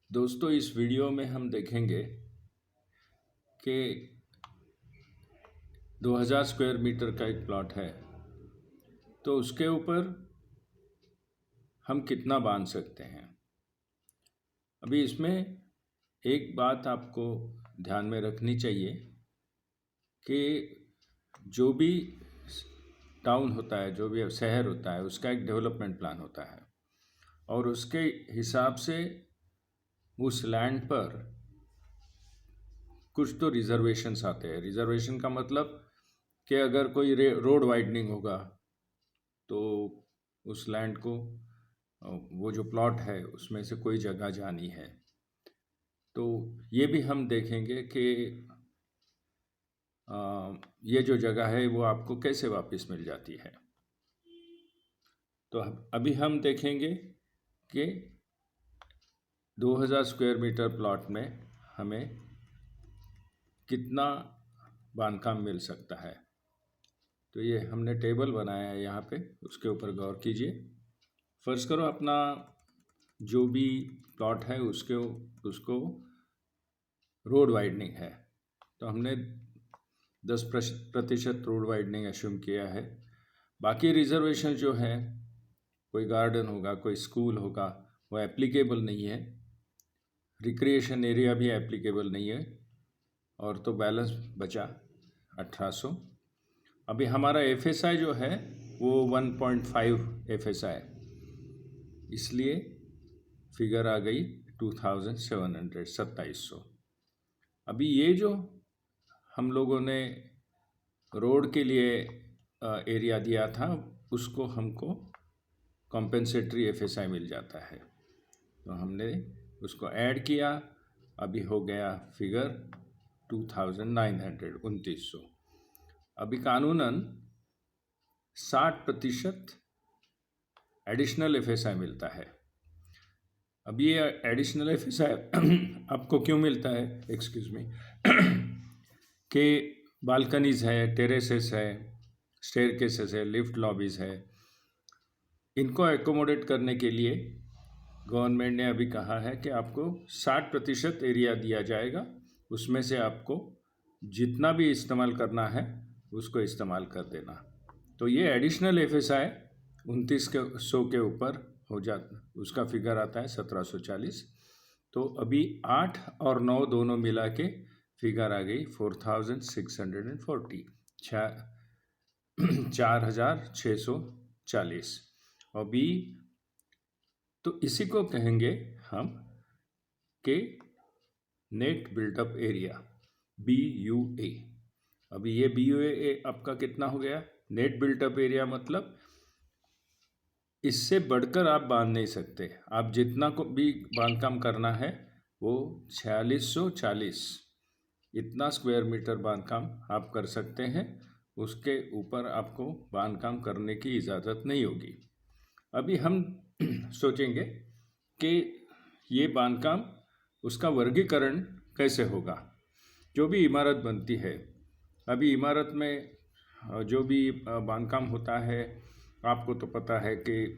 दोस्तों, इस वीडियो में हम देखेंगे कि 2000 स्क्वायर मीटर का एक प्लॉट है, तो उसके ऊपर हम कितना बांध सकते हैं। अभी इसमें एक बात आपको ध्यान में रखनी चाहिए कि जो भी टाउन होता है, जो भी शहर होता है, उसका एक डेवलपमेंट प्लान होता है और उसके हिसाब से उस लैंड पर कुछ तो रिजर्वेशंस आते हैं। रिजर्वेशन का मतलब कि अगर कोई रोड वाइडनिंग होगा तो उस लैंड को वो जो प्लॉट है उसमें से कोई जगह जानी है। तो ये भी हम देखेंगे कि ये जो जगह है वो आपको कैसे वापस मिल जाती है। तो अभी हम देखेंगे कि 2000 स्क्वायर मीटर प्लॉट में हमें कितना बांधकाम मिल सकता है। तो ये हमने टेबल बनाया है यहाँ पे, उसके ऊपर गौर कीजिए। फर्ज करो अपना जो भी प्लॉट है उसको रोड वाइडनिंग है, तो हमने 10% रोड वाइडनिंग एश्यूम किया है। बाकी रिजर्वेशन जो है, कोई गार्डन होगा, कोई स्कूल होगा, वो एप्लीकेबल नहीं है। रिक्रिएशन एरिया भी एप्लीकेबल नहीं है। और तो बैलेंस बचा 1800। अभी हमारा एफएसआई जो है वो 1.5 एफएसआई, इसलिए फिगर आ गई 2700, 2700। अभी ये जो हम लोगों ने रोड के लिए एरिया दिया था, उसको हमको कॉम्पेंसेटरी एफएसआई मिल जाता है, तो हमने उसको ऐड किया। अभी हो गया फिगर 2900, 2900। अभी कानूनन 60% एडिशनल एफएसआई मिलता है। अब ये एडिशनल एफएसआई आपको क्यों मिलता है, एक्सक्यूज मी, कि बालकनीज है, टेरेसेस है, स्टेयरकेसेस है, लिफ्ट लॉबीज है, इनको एकोमोडेट करने के लिए गवर्नमेंट ने अभी कहा है कि आपको 60% एरिया दिया जाएगा, उसमें से आपको जितना भी इस्तेमाल करना है उसको इस्तेमाल कर देना। तो ये एडिशनल एफएसआई 2900 के ऊपर हो जाता, उसका फिगर आता है 1740। तो अभी 8 और 9 दोनों मिला के फिगर आ गई 4640, 4640। अभी तो इसी को कहेंगे हम कि नेट बिल्टअप एरिया, BUA। अभी ये BUA आपका कितना हो गया, नेट बिल्टअप एरिया, मतलब इससे बढ़कर आप बांध नहीं सकते। आप जितना को भी बांधकाम करना है वो 4640 इतना स्क्वायर मीटर बांधकाम आप कर सकते हैं, उसके ऊपर आपको बांधकाम करने की इजाज़त नहीं होगी। अभी हम सोचेंगे कि ये बांधकाम, उसका वर्गीकरण कैसे होगा। जो भी इमारत बनती है, अभी इमारत में जो भी बांधकाम होता है, आपको तो पता है कि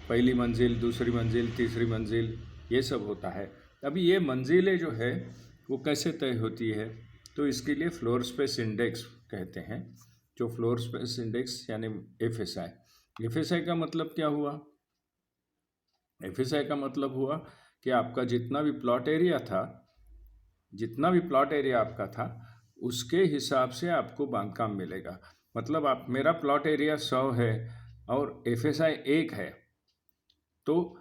पहली मंजिल, दूसरी मंजिल, तीसरी मंजिल, ये सब होता है। अभी ये मंजिलें जो है वो कैसे तय होती है, तो इसके लिए फ्लोर स्पेस इंडेक्स कहते हैं। जो फ्लोर स्पेस इंडेक्स यानी एफएसआई। एफएसआई का मतलब क्या हुआ, एफएसआई का मतलब हुआ कि आपका जितना भी प्लॉट एरिया था, जितना भी प्लॉट एरिया आपका था, उसके हिसाब से आपको बांधकाम मिलेगा। मतलब आप, मेरा प्लॉट एरिया 100 है और एफएसआई 1 है, तो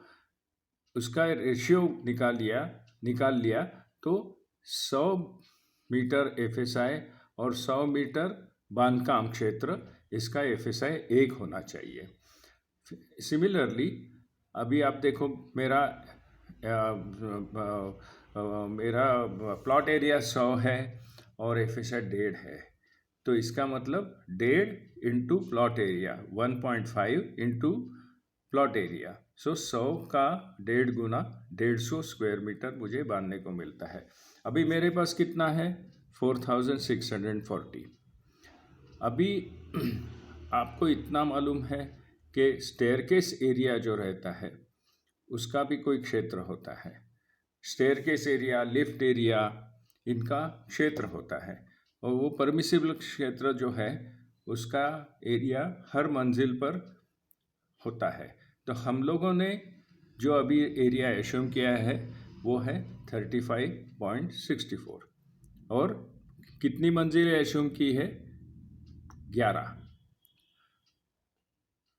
उसका रेशियो निकाल लिया तो 100 मीटर एफएसआई और 100 मीटर बांधकाम क्षेत्र, इसका एफएसआई 1 होना चाहिए। सिमिलरली अभी आप देखो, मेरा प्लॉट एरिया 100 है और एफएसआई 1.5 है, तो इसका मतलब 1.5 into plot area, 1.5 into plot area. So 100 का 1.5 गुना 150 स्क्वायर मीटर मुझे बांधने को मिलता है। अभी मेरे पास कितना है, 4640। अभी आपको इतना मालूम है कि स्टेयरकेस एरिया जो रहता है उसका भी कोई क्षेत्र होता है। स्टेयरकेस एरिया, लिफ्ट एरिया, इनका क्षेत्र होता है, और वो परमिसिबल क्षेत्र जो है उसका एरिया हर मंजिल पर होता है। तो हम लोगों ने जो अभी एरिया एश्यूम किया है वो है 35.64, और कितनी मंजिलें एश्यूम की है? 11।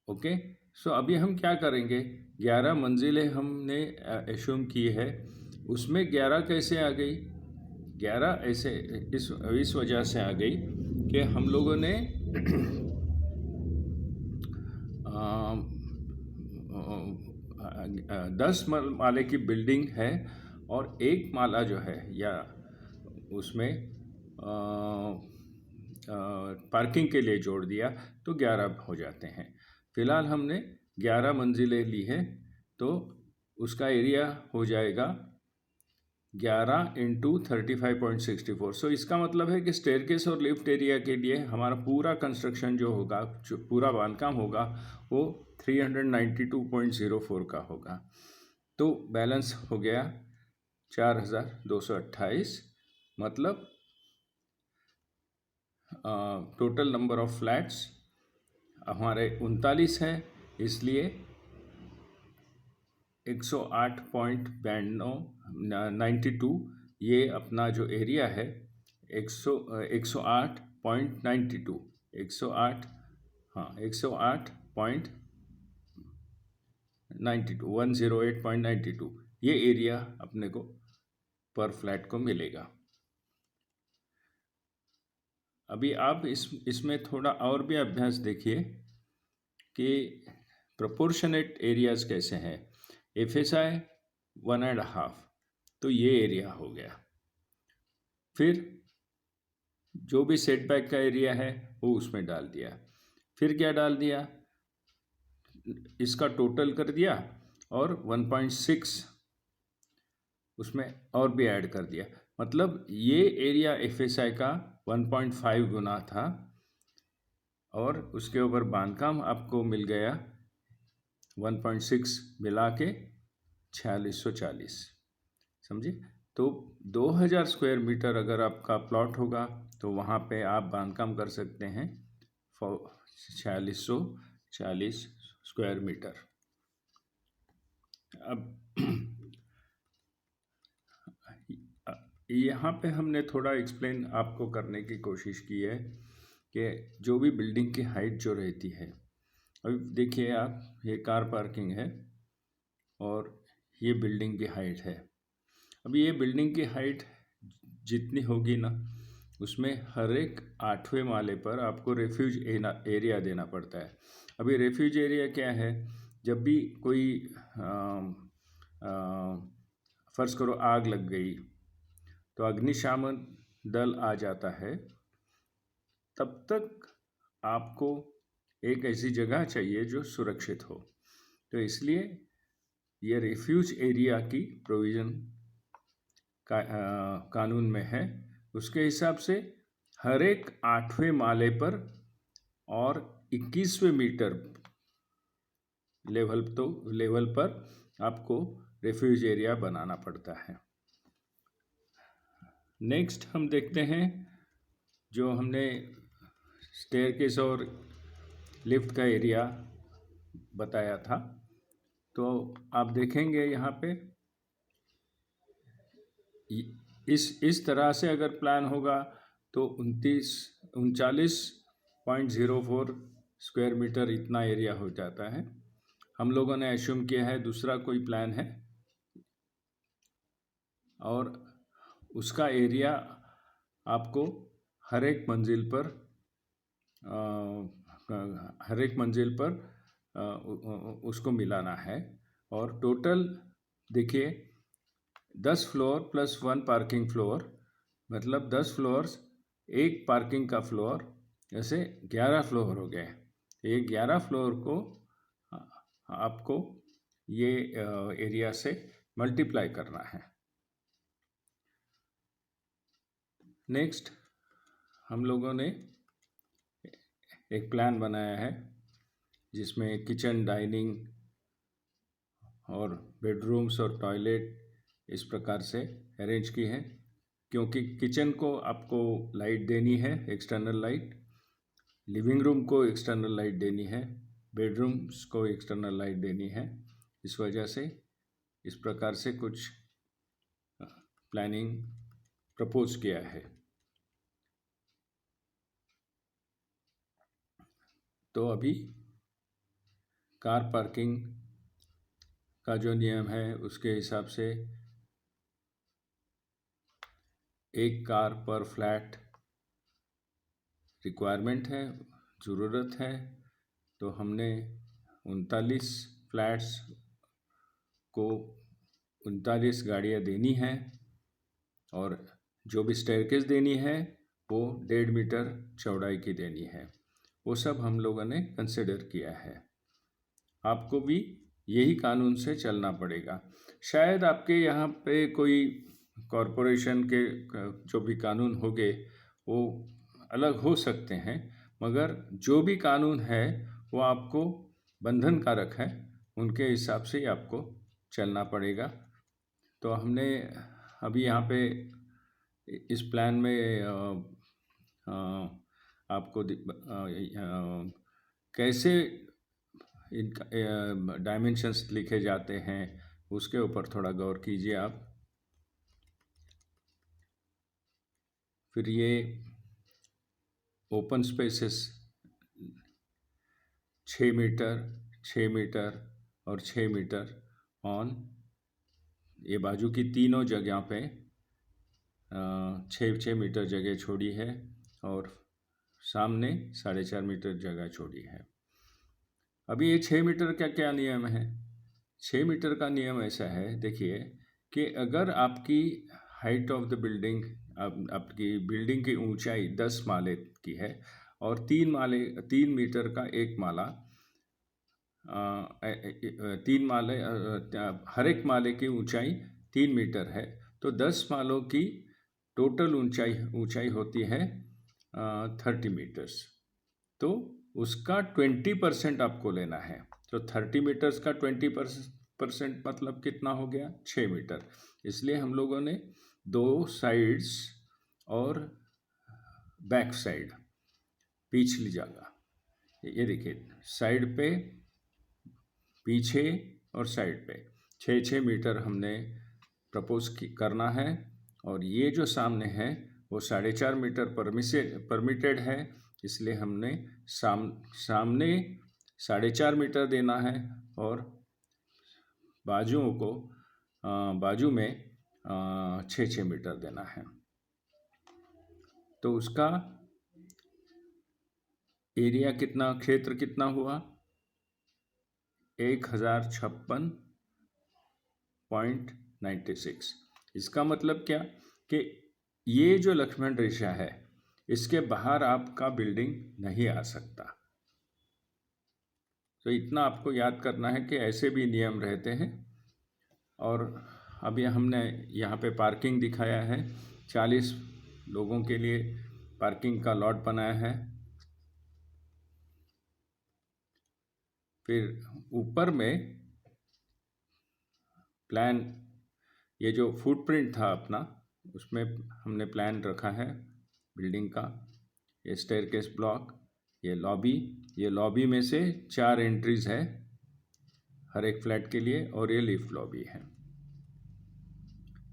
ओके, सो अभी हम क्या करेंगे, 11 मंजिलें हमने एश्यूम की है, उसमें 11 कैसे आ गई? 11 ऐसे इस वजह से आ गई कि हम लोगों ने 10 माले की बिल्डिंग है, और एक माला जो है या उसमें पार्किंग के लिए जोड़ दिया तो 11 हो जाते हैं। फिलहाल हमने 11 मंजिलें ली है, तो उसका एरिया हो जाएगा 11 इंटू 35.64। सो इसका मतलब है कि स्टेयरकेस और लिफ्ट एरिया के लिए हमारा पूरा कंस्ट्रक्शन जो होगा, जो पूरा बांधकाम होगा, वो 392.04 का होगा। तो बैलेंस हो गया 4228, मतलब टोटल नंबर ऑफ फ्लैट्स हमारे 39 है, इसलिए 108.92 ये अपना जो एरिया है 108.92 108 हाँ 108.92 ये एरिया अपने को पर फ्लैट को मिलेगा। अभी आप इसमें थोड़ा और भी अभ्यास देखिए कि प्रोपोर्शनेट एरियाज कैसे हैं। FSI 1.5, तो ये एरिया हो गया। फिर जो भी सेटबैक का एरिया है वो उसमें डाल दिया। फिर क्या डाल दिया, इसका टोटल कर दिया और 1.6 उसमें और भी ऐड कर दिया। मतलब ये एरिया FSI का 1.5 गुना था, और उसके ऊपर बांधकाम आपको मिल गया 1.6 मिला के 4640। समझे? तो 2000 स्क्वायर मीटर अगर आपका प्लॉट होगा तो वहाँ पे आप बांधकाम कर सकते हैं 4640 स्क्वायर मीटर। अब यहाँ पे हमने थोड़ा एक्सप्लेन आपको करने की कोशिश की है कि जो भी बिल्डिंग की हाइट जो रहती है, अभी देखिए आप, ये कार पार्किंग है और ये बिल्डिंग की हाइट है। अभी ये बिल्डिंग की हाइट जितनी होगी ना, उसमें हर एक 8वें माले पर आपको रेफ्यूज एरिया देना पड़ता है। अभी रेफ्यूज एरिया क्या है, जब भी कोई फर्ज करो आग लग गई तो अग्निशमन दल आ जाता है, तब तक आपको एक ऐसी जगह चाहिए जो सुरक्षित हो। तो इसलिए ये रेफ्यूज एरिया की प्रोविज़न कानून में है। उसके हिसाब से हर एक 8वें माले पर और 21वें मीटर लेवल पर आपको रेफ्यूज एरिया बनाना पड़ता है। नेक्स्ट हम देखते हैं, जो हमने स्टेयरकेस और लिफ्ट का एरिया बताया था, तो आप देखेंगे यहाँ पे इस तरह से अगर प्लान होगा तो 3904 स्क्वायर मीटर इतना एरिया हो जाता है। हम लोगों ने एश्यूम किया है दूसरा कोई प्लान है, और उसका एरिया आपको हर एक मंजिल पर उसको मिलाना है। और टोटल देखिए 10 फ्लोर प्लस 1 पार्किंग फ्लोर, मतलब 10 फ्लोर्स, एक पार्किंग का फ्लोर, ऐसे 11 फ्लोर हो गए। ये 11 फ्लोर को आपको ये एरिया से मल्टीप्लाई करना है। नेक्स्ट हम लोगों ने एक प्लान बनाया है जिसमें किचन, डाइनिंग और बेडरूम्स और टॉयलेट इस प्रकार से अरेंज की है, क्योंकि किचन को आपको लाइट देनी है, एक्सटर्नल लाइट, लिविंग रूम को एक्सटर्नल लाइट देनी है, बेडरूम्स को एक्सटर्नल लाइट देनी है। इस वजह से इस प्रकार से कुछ प्लानिंग प्रपोज किया है। तो अभी कार पार्किंग का जो नियम है उसके हिसाब से एक कार पर फ्लैट रिक्वायरमेंट है, ज़रूरत है। तो हमने 39 फ्लैट्स को 39 गाड़ियाँ देनी हैं, और जो भी स्टेयरकेस देनी है वो 1.5 मीटर चौड़ाई की देनी है। वो सब हम लोगों ने कंसिडर किया है। आपको भी यही कानून से चलना पड़ेगा। शायद आपके यहाँ पे कोई कॉरपोरेशन के जो भी कानून होंगे वो अलग हो सकते हैं, मगर जो भी कानून है वो आपको बंधनकारक है, उनके हिसाब से ही आपको चलना पड़ेगा। तो हमने अभी यहाँ पे इस प्लान में आपको कैसे इनका डायमेंशंस लिखे जाते हैं उसके ऊपर थोड़ा गौर कीजिए आप। फिर ये ओपन स्पेसेस 6 मीटर, 6 मीटर और 6 मीटर ऑन ये बाजू की तीनों जगह पे 6 मीटर जगह छोड़ी है, और सामने 4.5 मीटर जगह छोड़ी है। अभी ये 6 मीटर का क्या नियम है? 6 मीटर का नियम ऐसा है, देखिए, कि अगर आपकी हाइट ऑफ द बिल्डिंग, आपकी बिल्डिंग की ऊंचाई 10 माले की है और 3 मीटर का एक माला, 3 माले, हर एक माले की ऊंचाई 3 मीटर है, तो 10 मालों की टोटल ऊंचाई होती है 30 मीटर्स। तो उसका 20% आपको लेना है। तो 30 मीटर्स का 20% मतलब कितना हो गया? 6 मीटर। इसलिए हम लोगों ने 2 साइड्स और बैक साइड, पिछली जगह, ये देखिए, साइड पे, पीछे और साइड पे 6-6 मीटर हमने प्रपोज करना है। और ये जो सामने है वो 4.5 मीटर परमिटेड है, इसलिए हमने सामने 4.5 मीटर देना है, और बाजुओं को बाजू में 6-6 मीटर देना है। तो उसका एरिया कितना, क्षेत्र कितना हुआ? 1056.96। इसका मतलब क्या कि ये जो लक्ष्मण रेखा है इसके बाहर आपका बिल्डिंग नहीं आ सकता। तो इतना आपको याद करना है कि ऐसे भी नियम रहते हैं। और अभी हमने यहाँ पे पार्किंग दिखाया है, 40 लोगों के लिए पार्किंग का लॉट बनाया है। फिर ऊपर में प्लान, ये जो फुटप्रिंट था अपना, उसमें हमने प्लान रखा है बिल्डिंग का। ये स्टेयरकेस ब्लॉक, ये लॉबी में से 4 एंट्रीज है हर एक फ्लैट के लिए, और ये लिफ्ट लॉबी है।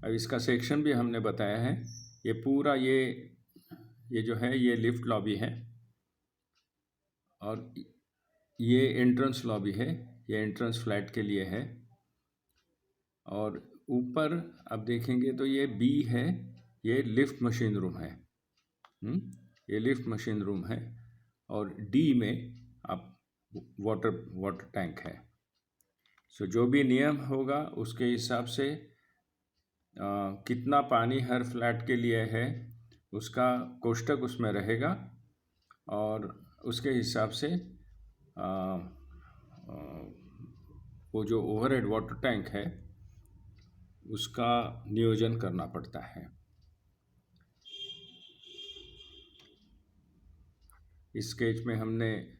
अब इसका सेक्शन भी हमने बताया है। ये पूरा ये जो है ये लिफ्ट लॉबी है, और ये एंट्रेंस लॉबी है, ये एंट्रेंस फ्लैट के लिए है। और ऊपर अब देखेंगे तो ये बी है, ये लिफ्ट मशीन रूम है। ये लिफ्ट मशीन रूम है। और डी में आप वाटर टैंक है। सो जो भी नियम होगा उसके हिसाब से कितना पानी हर फ्लैट के लिए है उसका कोष्टक उसमें रहेगा, और उसके हिसाब से वो जो ओवरहेड वाटर टैंक है उसका नियोजन करना पड़ता है। इस स्केच में हमने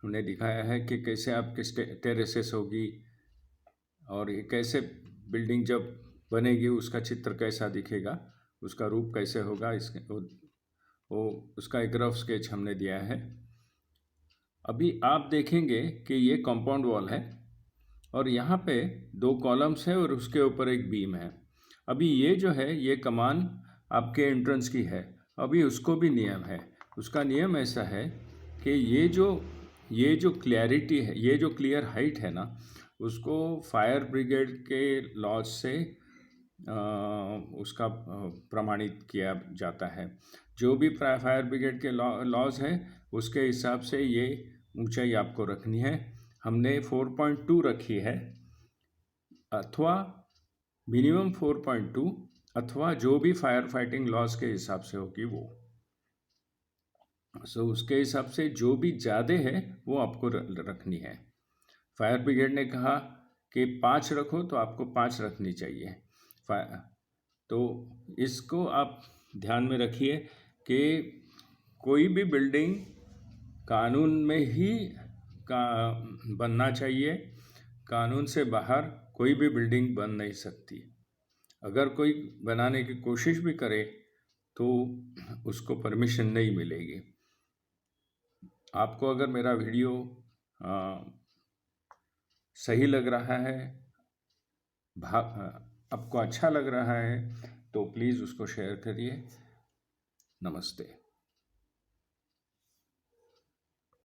हमने दिखाया है कि कैसे आपके टेरेसेस होगी और ये कैसे बिल्डिंग जब बनेगी उसका चित्र कैसा दिखेगा, उसका रूप कैसे होगा, इसके वो उसका एक रफ स्केच हमने दिया है। अभी आप देखेंगे कि ये कंपाउंड वॉल है और यहाँ पे 2 कॉलम्स है और उसके ऊपर एक बीम है। अभी ये जो है ये कमान आपके एंट्रेंस की है। अभी उसको भी नियम है, उसका नियम ऐसा है कि ये जो क्लैरिटी है, ये जो क्लियर हाइट है ना, उसको फायर ब्रिगेड के लॉज से उसका प्रमाणित किया जाता है। जो भी फायर ब्रिगेड के लॉज है उसके हिसाब से ये ऊंचाई आपको रखनी है। हमने 4.2 रखी है, अथवा मिनिमम 4.2, अथवा जो भी फायर फाइटिंग लॉज के हिसाब से होगी वो। सो उसके हिसाब से जो भी ज़्यादा है वो आपको रखनी है। फायर ब्रिगेड ने कहा कि 5 रखो तो आपको 5 रखनी चाहिए। तो इसको आप ध्यान में रखिए कि कोई भी बिल्डिंग कानून में ही बनना चाहिए। कानून से बाहर कोई भी बिल्डिंग बन नहीं सकती। अगर कोई बनाने की कोशिश भी करे तो उसको परमिशन नहीं मिलेगी। आपको अगर मेरा वीडियो सही लग रहा है, आपको अच्छा लग रहा है, तो प्लीज़ उसको शेयर करिए। नमस्ते।